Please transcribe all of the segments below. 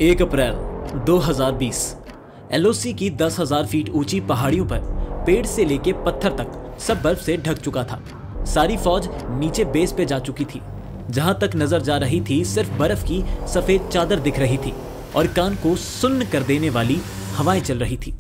1 अप्रैल 2020 LOC की 10,000 feet ऊंची पहाड़ियों पर पेड़ से लेके पत्थर तक सब बर्फ से ढक चुका था। सारी फौज नीचे बेस पे जा चुकी थी। जहां तक नजर जा रही थी सिर्फ बर्फ की सफेद चादर दिख रही थी और कान को सुन्न कर देने वाली हवाएं चल रही थी।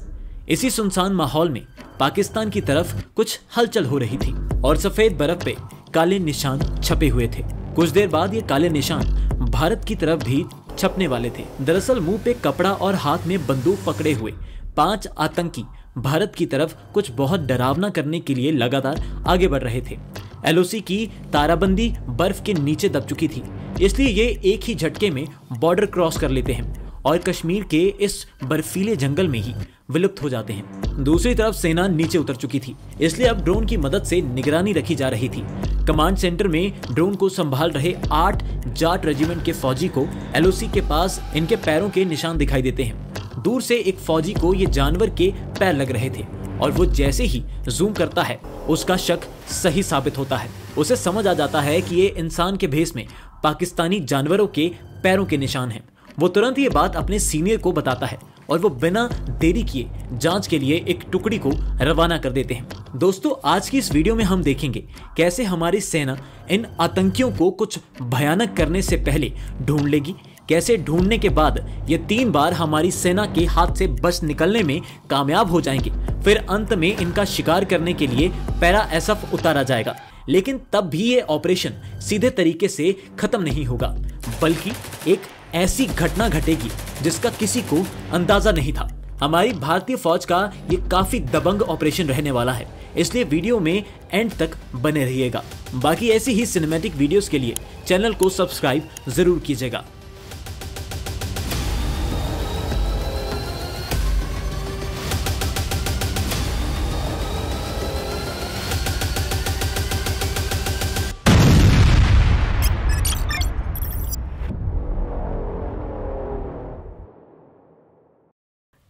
इसी सुनसान माहौल में पाकिस्तान की तरफ कुछ हलचल हो रही थी और सफेद बर्फ पे काले निशान छपे हुए थे। कुछ देर बाद ये काले निशान भारत की तरफ भी छपने वाले थे। दरअसल मुंह पे कपड़ा और हाथ में बंदूक पकड़े हुए 5 आतंकी भारत की तरफ कुछ बहुत डरावना करने के लिए लगातार आगे बढ़ रहे थे। एलओसी की ताराबंदी बर्फ के नीचे दब चुकी थी, इसलिए ये एक ही झटके में बॉर्डर क्रॉस कर लेते हैं और कश्मीर के इस बर्फीले जंगल में ही विलुप्त हो जाते हैं। दूसरी तरफ सेना नीचे उतर चुकी थी, इसलिए अब ड्रोन की मदद से निगरानी रखी जा रही थी। कमांड सेंटर में ड्रोन को संभाल रहे 8 जाट रेजिमेंट के फौजी को एलओसी के पास इनके पैरों के निशान दिखाई देते हैं। दूर से एक फौजी को ये जानवर के पैर लग रहे थे और वो जैसे ही जूम करता है उसका शक सही साबित होता है। उसे समझ आ जाता है कि ये इंसान के भेष में पाकिस्तानी जानवरों के पैरों के निशान हैं। वो तुरंत ये बात अपने सीनियर को बताता है और वो बिना देरी किए जांच के लिए एक टुकड़ी को रवाना कर देते हैं। दोस्तों, आज की इस वीडियो में हम देखेंगे कैसे हमारी सेना इन आतंकियों को कुछ भयानक करने से पहले ढूंढ लेगी, कैसे ढूंढने के बाद ये 3 बार हमारी सेना के हाथ से बच निकलने में कामयाब हो जाएंगे, फिर अंत में इनका शिकार करने के लिए पैरा एसएफ उतारा जाएगा। लेकिन तब भी ये ऑपरेशन सीधे तरीके से खत्म नहीं होगा, बल्कि एक ऐसी घटना घटेगी जिसका किसी को अंदाजा नहीं था। हमारी भारतीय फौज का ये काफी दबंग ऑपरेशन रहने वाला है, इसलिए वीडियो में एंड तक बने रहिएगा। बाकी ऐसी ही सिनेमैटिक वीडियोस के लिए चैनल को सब्सक्राइब जरूर कीजिएगा।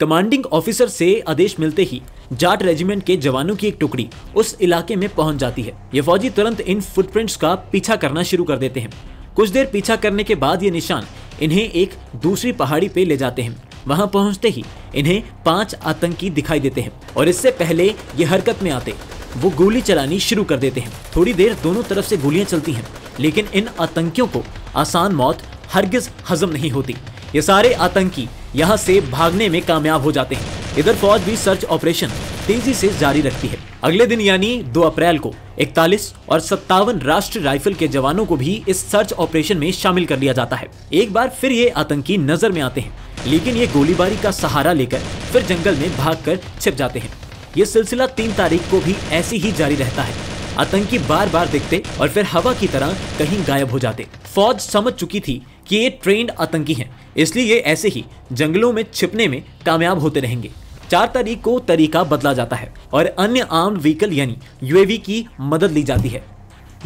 कमांडिंग ऑफिसर से आदेश मिलते ही जाट रेजिमेंट के जवानों की एक टुकड़ी उस इलाके में पहुंच जाती है। ये फौजी तुरंत इन फुटप्रिंट्स का पीछा करना शुरू कर देते हैं। कुछ देर पीछा करने के बाद ये निशान इन्हें एक दूसरी पहाड़ी पे ले जाते हैं। वहां पहुंचते ही इन्हें 5 आतंकी दिखाई देते हैं और इससे पहले ये हरकत में आते वो गोली चलानी शुरू कर देते हैं। थोड़ी देर दोनों तरफ से गोलियां चलती हैं, लेकिन इन आतंकियों को आसान मौत हरगिज हजम नहीं होती। ये सारे आतंकी यहाँ से भागने में कामयाब हो जाते हैं। इधर फौज भी सर्च ऑपरेशन तेजी से जारी रखती है। अगले दिन यानी 2 अप्रैल को 41 और 57 राष्ट्रीय राइफल के जवानों को भी इस सर्च ऑपरेशन में शामिल कर लिया जाता है। एक बार फिर ये आतंकी नजर में आते हैं, लेकिन ये गोलीबारी का सहारा लेकर फिर जंगल में भागकर छिप जाते हैं। ये सिलसिला 3 तारीख को भी ऐसे ही जारी रहता है। आतंकी बार बार दिखते और फिर हवा की तरह कहीं गायब हो जाते। फौज समझ चुकी थी कि ये ट्रेंड आतंकी हैं, इसलिए ये ऐसे ही जंगलों में छिपने में कामयाब होते रहेंगे। 4 तारीख को तरीका बदला जाता है और अन्य आर्म्ड व्हीकल यानी यूएवी की मदद ली जाती है।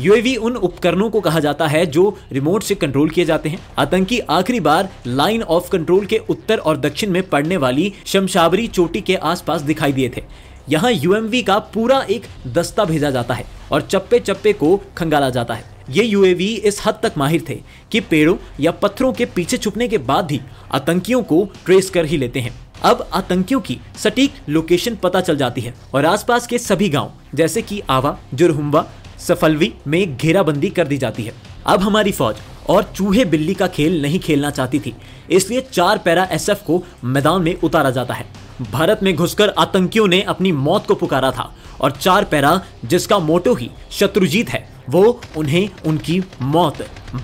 यूएवी उन उपकरणों को कहा जाता है जो रिमोट से कंट्रोल किए जाते हैं। आतंकी आखिरी बार लाइन ऑफ कंट्रोल के उत्तर और दक्षिण में पड़ने वाली शमशाबरी चोटी के आसपास दिखाई दिए थे। यहाँ यूएमवी का पूरा एक दस्ता भेजा जाता है और चप्पे चप्पे को खंगाला जाता है। ये यूएवी इस हद तक माहिर थे कि पेड़ों या पत्थरों के पीछे छुपने के बाद भी आतंकियों को ट्रेस कर ही लेते हैं। अब आतंकियों की सटीक लोकेशन पता चल जाती है और आसपास के सभी गांव जैसे कि आवा, जुरहुम्बा, सफलवी में घेराबंदी कर दी जाती है। अब हमारी फौज और चूहे बिल्ली का खेल नहीं खेलना चाहती थी, इसलिए 4 पैरा एसएफ को मैदान में उतारा जाता है। भारत में घुसकर आतंकियों ने अपनी मौत को पुकारा था और 4 पैरा जिसका मोटो ही शत्रुजीत है, वो उन्हें उनकी मौत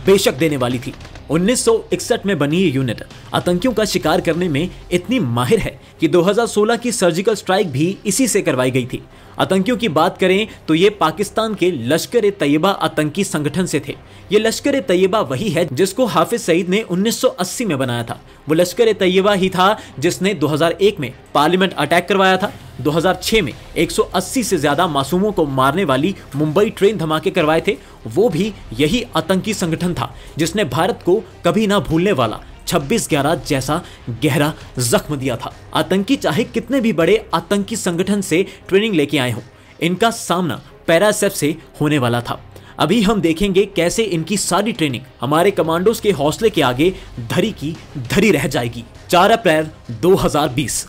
बेशक देने वाली थी। 1961 में बनी ये यूनिट आतंकियों का शिकार करने में इतनी माहिर है कि 2016 की सर्जिकल स्ट्राइक भी इसी से करवाई गई थी। आतंकियों की बात करें तो ये पाकिस्तान के लश्कर-ए-तैयबा आतंकी संगठन से थे। ये लश्कर-ए-तैयबा वही है जिसको हाफिज सईद ने 1980 में बनाया था। वो लश्कर-ए-तैयबा ही था जिसने 2001 में पार्लियामेंट अटैक करवाया था। 2006 में 180 से ज्यादा मासूमों को मारने वाली मुंबई ट्रेन धमाके करवाए थे। वो भी यही आतंकी संगठन था जिसने भारत को कभी ना भूलने वाला 26/11 जैसा गहरा जख्म दिया था। आतंकी चाहे कितने भी बड़े आतंकी संगठन से ट्रेनिंग लेके आए हों, इनका सामना पैरा एसएफ से होने वाला था। अभी हम देखेंगे कैसे इनकी सारी ट्रेनिंग हमारे कमांडोज के हौसले के आगे धरी की धरी रह जाएगी। 4 अप्रैल 2020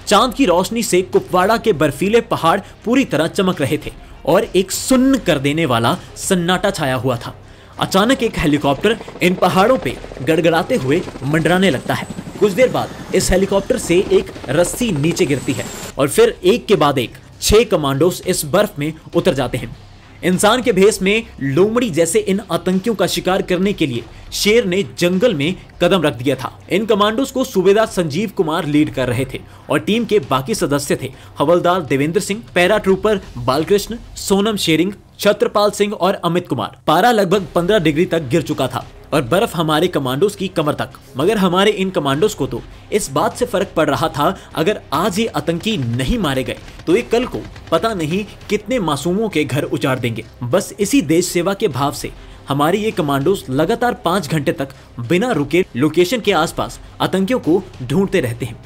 चांद की रोशनी से कुपवाड़ा के बर्फीले पहाड़ पूरी तरह चमक रहे थे और एक सुन्न कर देने वाला सन्नाटा छाया हुआ था। अचानक एक हेलीकॉप्टर इन पहाड़ों पे गड़गड़ाते हुए मंडराने लगता है। कुछ देर बाद इस हेलीकॉप्टर से एक रस्सी नीचे गिरती है और फिर एक के बाद एक 6 कमांडोज इस बर्फ में उतर जाते हैं। इंसान के भेष में लोमड़ी जैसे इन आतंकियों का शिकार करने के लिए शेर ने जंगल में कदम रख दिया था। इन कमांडोज को सूबेदार संजीव कुमार लीड कर रहे थे और टीम के बाकी सदस्य थे हवलदार देवेंद्र सिंह, पैरा ट्रूपर बालकृष्ण, सोनम शेरिंग, छत्रपाल सिंह और अमित कुमार। पारा लगभग 15 डिग्री तक गिर चुका था और बर्फ हमारे कमांडोज की कमर तक। मगर हमारे इन कमांडोज को तो इस बात से फर्क पड़ रहा था, अगर आज ये आतंकी नहीं मारे गए तो ये कल को पता नहीं कितने मासूमों के घर उजाड़ देंगे। बस इसी देश सेवा के भाव से हमारे ये कमांडोज लगातार 5 घंटे तक बिना रुके लोकेशन के आसपास आतंकियों को ढूंढते रहते हैं।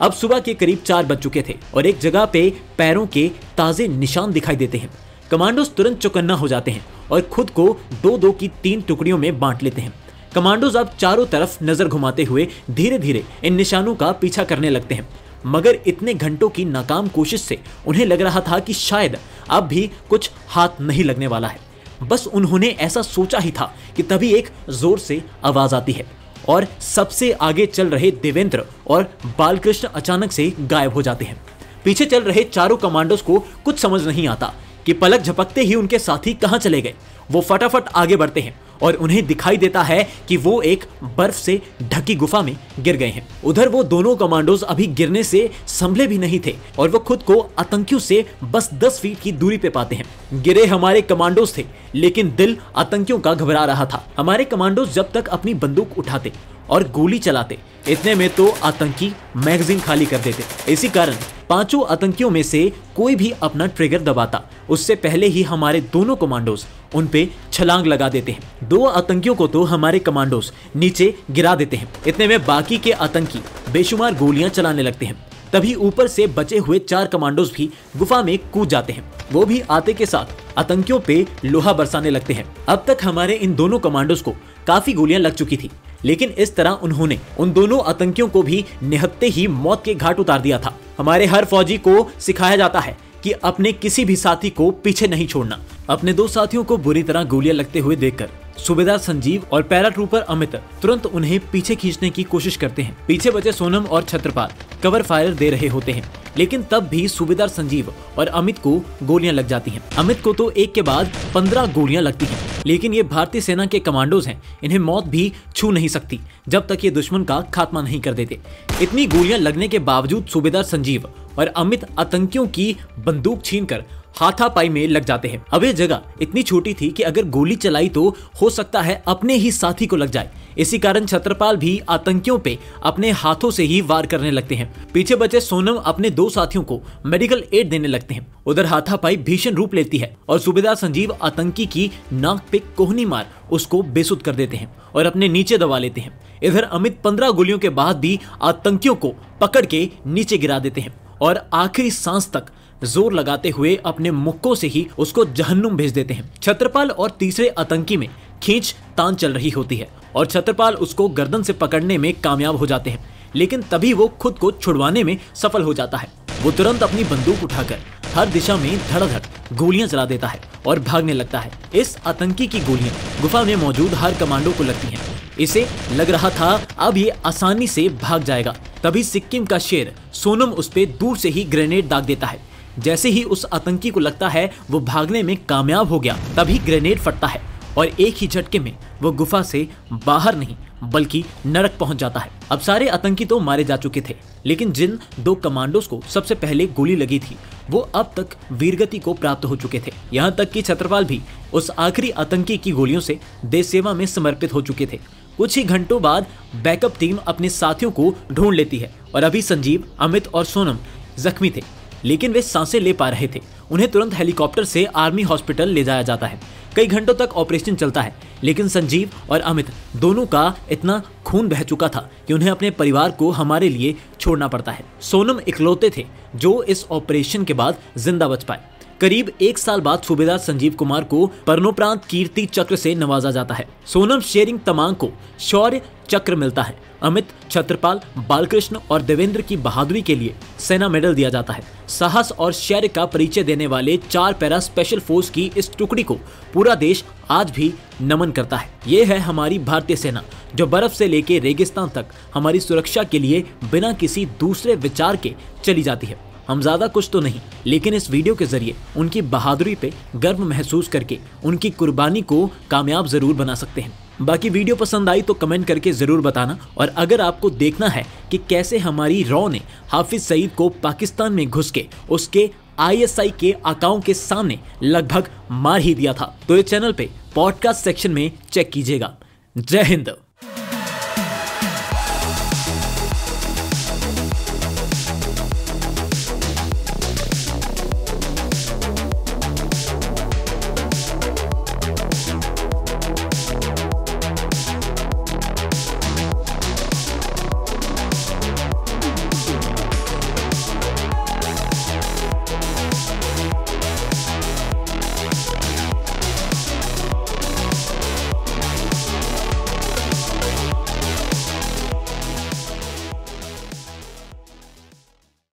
अब सुबह के करीब 4 बज चुके थे और एक जगह पे पैरों के ताजे निशान दिखाई देते हैं। कमांडोज तुरंत चौकन्ना हो जाते हैं और खुद को 2-2 की 3 टुकड़ियों में बांट लेते हैं। कमांडोज अब चारों तरफ नजर घुमाते हुए धीरे धीरे इन निशानों का पीछा करने लगते हैं। मगर इतने घंटों की नाकाम कोशिश से उन्हें लग रहा था कि शायद अब भी कुछ हाथ नहीं लगने वाला है। बस उन्होंने ऐसा सोचा ही था कि तभी एक जोर से आवाज आती है और सबसे आगे चल रहे देवेंद्र और बालकृष्ण अचानक से गायब हो जाते हैं। पीछे चल रहे चारों कमांडोज को कुछ समझ नहीं आता कि पलक झपकते ही उनके साथी कहां चले गए। वो फटाफट आगे बढ़ते हैं और उन्हें दिखाई देता है कि वो एक बर्फ से ढकी गुफा में गिर गए हैं। उधर वो दोनों कमांडोज अभी गिरने से संभले भी नहीं थे और वो खुद को आतंकियों से बस 10 फीट की दूरी पे पाते हैं। गिरे हमारे कमांडोज थे, लेकिन दिल आतंकियों का घबरा रहा था। हमारे कमांडोज जब तक अपनी बंदूक उठाते और गोली चलाते, इतने में तो आतंकी मैगजीन खाली कर देते। इसी कारण 5 आतंकियों में से कोई भी अपना ट्रिगर दबाता उससे पहले ही हमारे दोनों कमांडोज उन पे छलांग लगा देते हैं। 2 आतंकियों को तो हमारे कमांडोज नीचे गिरा देते हैं। इतने में बाकी के आतंकी बेशुमार गोलियां चलाने लगते हैं। तभी ऊपर से बचे हुए 4 कमांडोज भी गुफा में कूद जाते हैं। वो भी आते के साथ आतंकियों पे लोहा बरसाने लगते हैं। अब तक हमारे इन दोनों कमांडोज को काफी गोलियां लग चुकी थी, लेकिन इस तरह उन्होंने उन दोनों आतंकियों को भी निहत्ते ही मौत के घाट उतार दिया था। हमारे हर फौजी को सिखाया जाता है कि अपने किसी भी साथी को पीछे नहीं छोड़ना। अपने 2 साथियों को बुरी तरह गोलियां लगते हुए देखकर सूबेदार संजीव और पैरा ट्रूपर अमित तुरंत उन्हें पीछे खींचने की कोशिश करते हैं। पीछे बचे सोनम और छत्रपाल कवर फायर दे रहे होते हैं, लेकिन तब भी सूबेदार संजीव और अमित को गोलियां लग जाती हैं। अमित को तो एक के बाद 15 गोलियां लगती हैं, लेकिन ये भारतीय सेना के कमांडोज हैं, इन्हें मौत भी छू नहीं सकती जब तक ये दुश्मन का खात्मा नहीं कर देते। इतनी गोलियां लगने के बावजूद सूबेदार संजीव और अमित आतंकियों की बंदूक छीनकर हाथापाई में लग जाते हैं। अब ये जगह इतनी छोटी थी कि अगर गोली चलाई तो हो सकता है अपने ही साथी को लग जाए। इसी कारण छत्रपाल भी आतंकियों पे अपने हाथों से ही वार करने लगते हैं। पीछे बचे सोनम अपने 2 साथियों को मेडिकल एड देने लगते हैं। उधर हाथापाई भीषण रूप लेती है और सूबेदार संजीव आतंकी की नाक पे कोहनी मार उसको बेसुध कर देते हैं और अपने नीचे दबा लेते हैं। इधर अमित 15 गोलियों के बाद भी आतंकियों को पकड़ के नीचे गिरा देते हैं और आखिरी सांस तक जोर लगाते हुए अपने मुक्कों से ही उसको जहन्नुम भेज देते हैं। छत्रपाल और तीसरे आतंकी में खींच तान चल रही होती है और छत्रपाल उसको गर्दन से पकड़ने में कामयाब हो जाते हैं, लेकिन तभी वो खुद को छुड़वाने में सफल हो जाता है। वो तुरंत अपनी बंदूक उठाकर हर दिशा में धड़ाधड़ गोलियां चला देता है और भागने लगता है। इस आतंकी की गोलियां गुफा में मौजूद हर कमांडो को लगती हैं। इसे लग रहा था अब ये आसानी से भाग जाएगा। तभी सिक्किम का शेर सोनम उस पे दूर से ही ग्रेनेड दाग देता है। जैसे ही उस आतंकी को लगता है वो भागने में कामयाब हो गया, तभी ग्रेनेड फटता है और एक ही झटके में वो गुफा से बाहर नहीं बल्कि नरक पहुंच जाता है। अब सारे आतंकी तो मारे जा चुके थे, लेकिन जिन 2 कमांडोज को सबसे पहले गोली लगी थी वो अब तक वीरगति को प्राप्त हो चुके थे। यहाँ तक कि छत्रपाल भी उस आखिरी आतंकी की गोलियों से देश सेवा में समर्पित हो चुके थे। कुछ ही घंटों बाद बैकअप टीम अपने साथियों को ढूंढ लेती है और अभी संजीव, अमित और सोनम जख्मी थे, लेकिन वे सांसें ले पा रहे थे। उन्हें तुरंत हेलीकॉप्टर से आर्मी हॉस्पिटल ले जाया जाता है। कई घंटों तक ऑपरेशन चलता है, लेकिन संजीव और अमित दोनों का इतना खून बह चुका था कि उन्हें अपने परिवार को हमारे लिए छोड़ना पड़ता है। सोनम इकलौते थे जो इस ऑपरेशन के बाद जिंदा बच पाए। करीब 1 साल बाद सूबेदार संजीव कुमार को मरणोपरांत कीर्ति चक्र से नवाजा जाता है। सोनम शेरिंग तमांग को शौर्य चक्र मिलता है। अमित, छत्रपाल, बालकृष्ण और देवेंद्र की बहादुरी के लिए सेना मेडल दिया जाता है। साहस और शौर्य का परिचय देने वाले 4 पैरा स्पेशल फोर्स की इस टुकड़ी को पूरा देश आज भी नमन करता है। ये है हमारी भारतीय सेना, जो बर्फ से लेके रेगिस्तान तक हमारी सुरक्षा के लिए बिना किसी दूसरे विचार के चली जाती है। हम ज्यादा कुछ तो नहीं, लेकिन इस वीडियो के जरिए उनकी बहादुरी पे गर्व महसूस करके उनकी कुर्बानी को कामयाब जरूर बना सकते हैं। बाकी वीडियो पसंद आई तो कमेंट करके जरूर बताना, और अगर आपको देखना है कि कैसे हमारी रॉ ने हाफिज सईद को पाकिस्तान में घुस के उसके ISI के आकाओं के सामने लगभग मार ही दिया था, तो इस चैनल पे पॉडकास्ट सेक्शन में चेक कीजिएगा। जय हिंद।